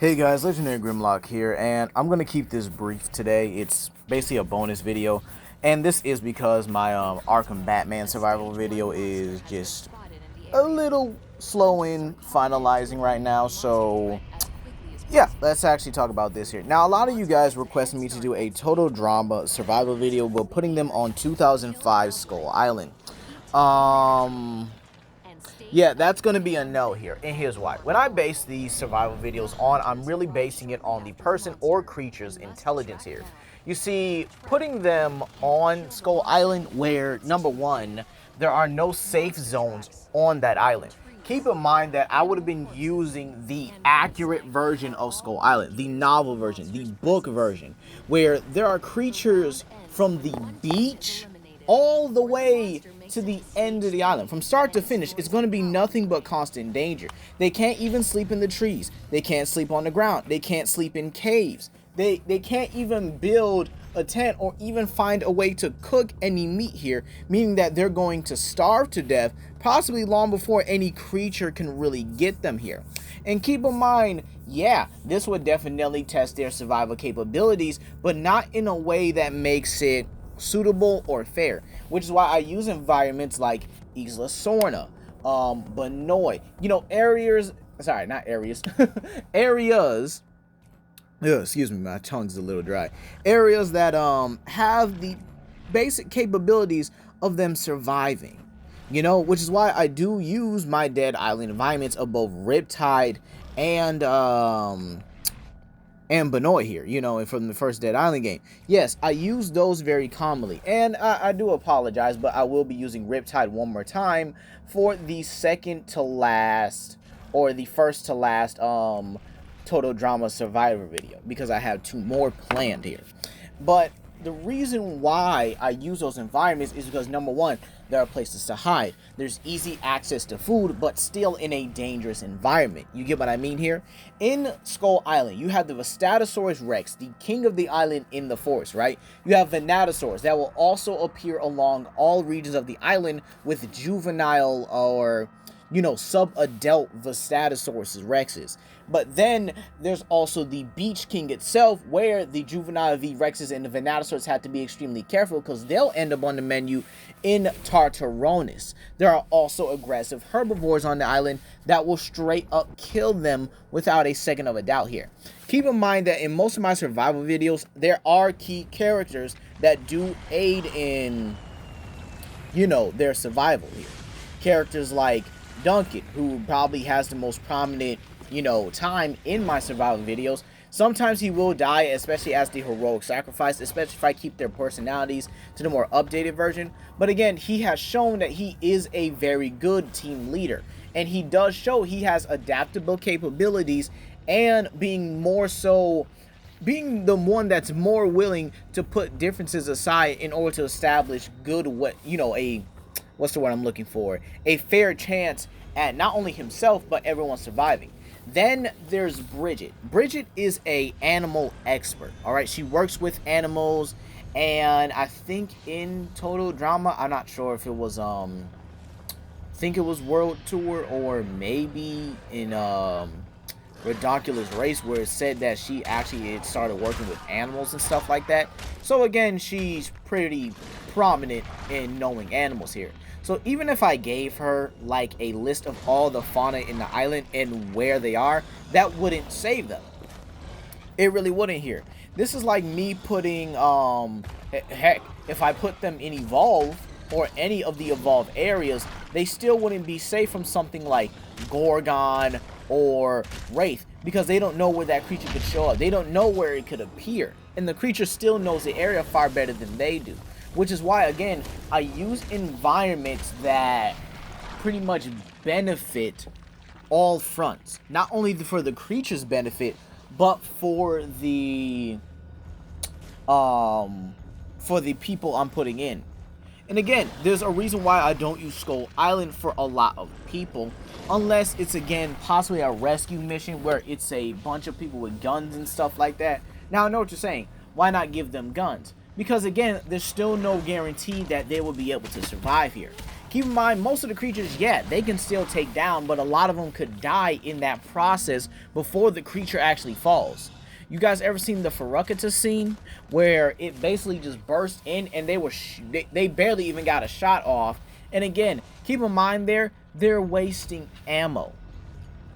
Hey guys, Legendary Grimlock here, and I'm gonna keep this brief today. It's basically a bonus video, and this is because my Arkham Batman survival video is just a little slow in finalizing right now. So yeah, let's actually talk about this here. Now, a lot of you guys requested me to do a total drama survival video, but putting them on 2005 Skull Island. Yeah, that's going to be a no here, and here's why. When I base these survival videos on, I'm really basing it on the person or creature's intelligence here. You see, putting them on Skull Island where, number one, there are no safe zones on that island. Keep in mind that I would have been using the accurate version of Skull Island, the novel version, the book version, where there are creatures from the beach all the way to the end of the island. From start to finish, it's going to be nothing but constant danger. They can't even sleep in the trees. They can't sleep on the ground. They can't sleep in caves. They can't even build a tent or even find a way to cook any meat here, meaning that they're going to starve to death, possibly long before any creature can really get them here. And keep in mind, yeah, this would definitely test their survival capabilities, but not in a way that makes it suitable or fair, which is why I use environments like Isla Sorna, Benoy, areas, sorry, not areas, areas, excuse me, my tongue's a little dry, areas that have the basic capabilities of them surviving, which is why I do use my dead island environments of both Riptide and Benoit here, and from the first Dead Island game. Yes, I use those very commonly, and I do apologize, but I will be using Riptide one more time for the second to last, or the first to last, Total Drama Survivor video, because I have two more planned here. But the reason why I use those environments is because, number one, there are places to hide. There's easy access to food, but still in a dangerous environment. You get what I mean here? In Skull Island, you have the Vistatosaurus Rex, the king of the island in the forest, right? You have Venatosaurs that will also appear along all regions of the island with juvenile or, sub-adult Vistatosaurus Rexes. But then there's also the Beach King itself, where the juvenile V Rexes and the Venatosaurs have to be extremely careful because they'll end up on the menu in Tartaronis. There are also aggressive herbivores on the island that will straight up kill them without a second of a doubt here. Keep in mind that in most of my survival videos, there are key characters that do aid in, their survival here. Characters like Duncan, who probably has the most prominent time in my survival videos. Sometimes he will die, especially as the heroic sacrifice, especially if I keep their personalities to the more updated version. But again, he has shown that he is a very good team leader, and he does show he has adaptable capabilities, and being the one that's more willing to put differences aside in order to establish what's the word I'm looking for? A fair chance at not only himself, but everyone surviving. Then there's Bridget. Bridget is a animal expert, all right? She works with animals, and I think in Total Drama, I'm not sure if it was, I think it was World Tour, or maybe in, Redonkulous Race, where it said that she actually had started working with animals and stuff like that. So again, she's pretty prominent in knowing animals here. So even if I gave her like a list of all the fauna in the island and where they are, that wouldn't save them. It really wouldn't here. This is like me putting, heck, if I put them in Evolve or any of the Evolve areas, they still wouldn't be safe from something like Gorgon or Wraith, because they don't know where that creature could show up. They don't know where it could appear. And the creature still knows the area far better than they do. Which is why, again, I use environments that pretty much benefit all fronts. Not only for the creature's benefit, but for the people I'm putting in. And again, there's a reason why I don't use Skull Island for a lot of people, unless it's, again, possibly a rescue mission where it's a bunch of people with guns and stuff like that. Now, I know what you're saying. Why not give them guns? Because again, there's still no guarantee that they will be able to survive here. Keep in mind, most of the creatures, yeah, they can still take down, but a lot of them could die in that process before the creature actually falls. You guys ever seen the Farukata scene where it basically just burst in and they barely even got a shot off? And again, keep in mind they're wasting ammo.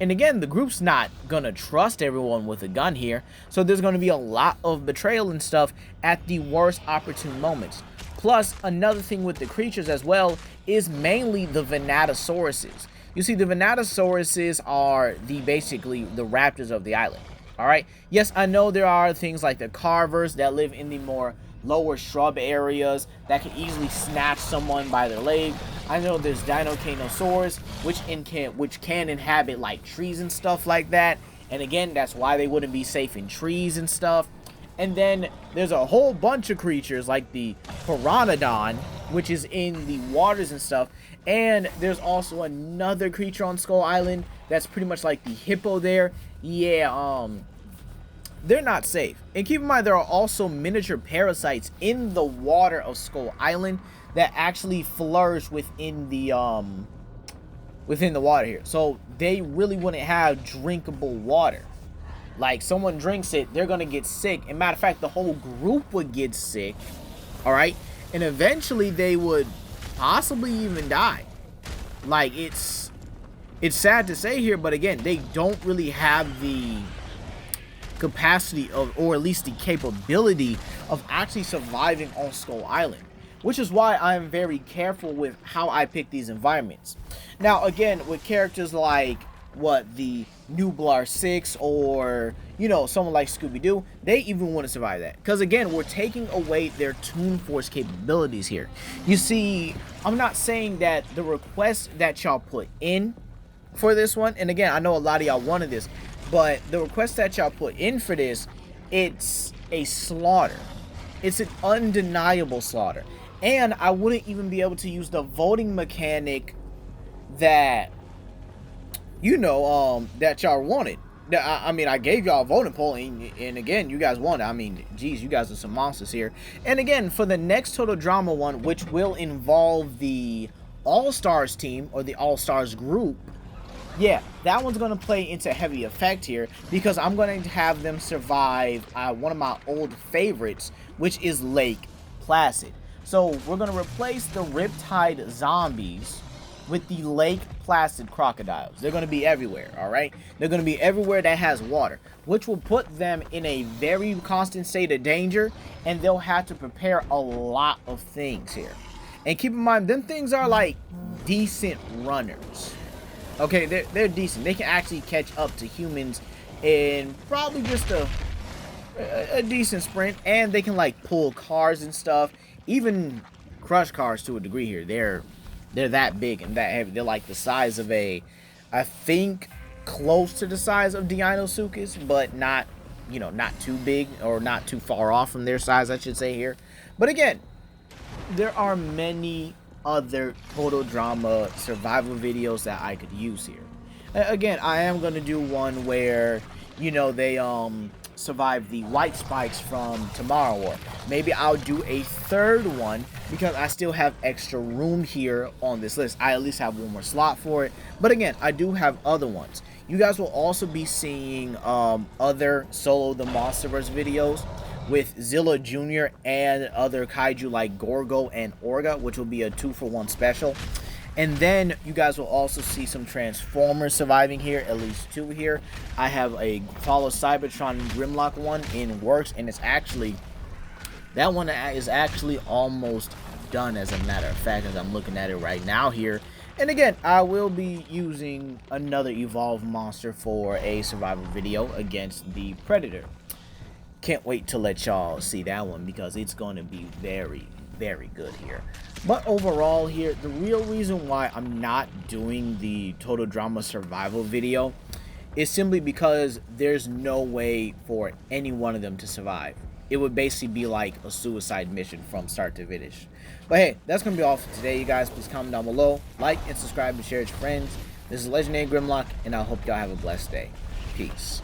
And again, the group's not gonna trust everyone with a gun here, so there's gonna be a lot of betrayal and stuff at the worst opportune moments. Plus, another thing with the creatures as well is mainly the Venatosauruses. You see, the Venatosauruses are basically the raptors of the island. Alright? Yes, I know there are things like the Carvers that live in the more lower shrub areas that can easily snatch someone by their leg. I know there's Dinocanosaurs, which can inhabit like trees and stuff like that. And again, that's why they wouldn't be safe in trees and stuff. And then there's a whole bunch of creatures like the Pteranodon, which is in the waters and stuff. And there's also another creature on Skull Island that's pretty much like the hippo there. Yeah, they're not safe. And keep in mind, there are also miniature parasites in the water of Skull Island that actually flourish within the water here. So they really wouldn't have drinkable water. Like, someone drinks it, they're gonna get sick. And matter of fact, the whole group would get sick. Alright? And eventually they would possibly even die. Like, it's sad to say here, but again, they don't really have the capacity of, or at least the capability of actually surviving on Skull Island, which is why I'm very careful with how I pick these environments. Now, again, with characters like the Nublar 6 or, you know, someone like Scooby-Doo, they even want to survive that. Because again, we're taking away their Toon Force capabilities here. You see, I'm not saying that the request that y'all put in for this one, and again, I know a lot of y'all wanted this, but the request that y'all put in for this, it's a slaughter. It's an undeniable slaughter. And I wouldn't even be able to use the voting mechanic that, you know, that y'all wanted. I mean, I gave y'all a voting poll, and again, you guys won. I mean, geez, you guys are some monsters here. And again, for the next Total Drama one, which will involve the All-Stars team, or the All-Stars group, yeah, that one's going to play into heavy effect here, because I'm going to have them survive one of my old favorites, which is Lake Placid. So we're going to replace the Riptide zombies with the Lake Placid crocodiles. They're going to be everywhere, alright? They're going to be everywhere that has water, which will put them in a very constant state of danger, and they'll have to prepare a lot of things here. And keep in mind, them things are like decent runners. Okay, they're decent. They can actually catch up to humans in probably just a decent sprint, and they can like pull cars and stuff, even crush cars to a degree here. They're that big and that heavy. They're like the size of I think close to the size of Deinosuchus, but not, you know, not too big or not too far off from their size, I should say here. But again, there are many other Total Drama survival videos that I could use here. Again, I am going to do one where, you know, they survive the white spikes from Tomorrow War. Maybe I'll do a third one because I still have extra room here on this list. I at least have one more slot for it. But again, I do have other ones. You guys will also be seeing other Solo the Monsterverse videos with Zilla Jr. and other kaiju like Gorgo and Orga, which will be a 2-for-1 special. And then you guys will also see some Transformers surviving here, at least 2 here. I have a Follow Cybertron Grimlock one in works, and that one is actually almost done, as a matter of fact, as I'm looking at it right now here. And again, I will be using another evolved monster for a survival video against the Predator. Can't wait to let y'all see that one because it's going to be very, very good here. But overall here, the real reason why I'm not doing the Total Drama survival video is simply because there's no way for any one of them to survive. It would basically be like a suicide mission from start to finish. But hey, that's going to be all for today, you guys. Please comment down below, like and subscribe and share with your friends. This is Legendary Grimlock, and I hope y'all have a blessed day. Peace.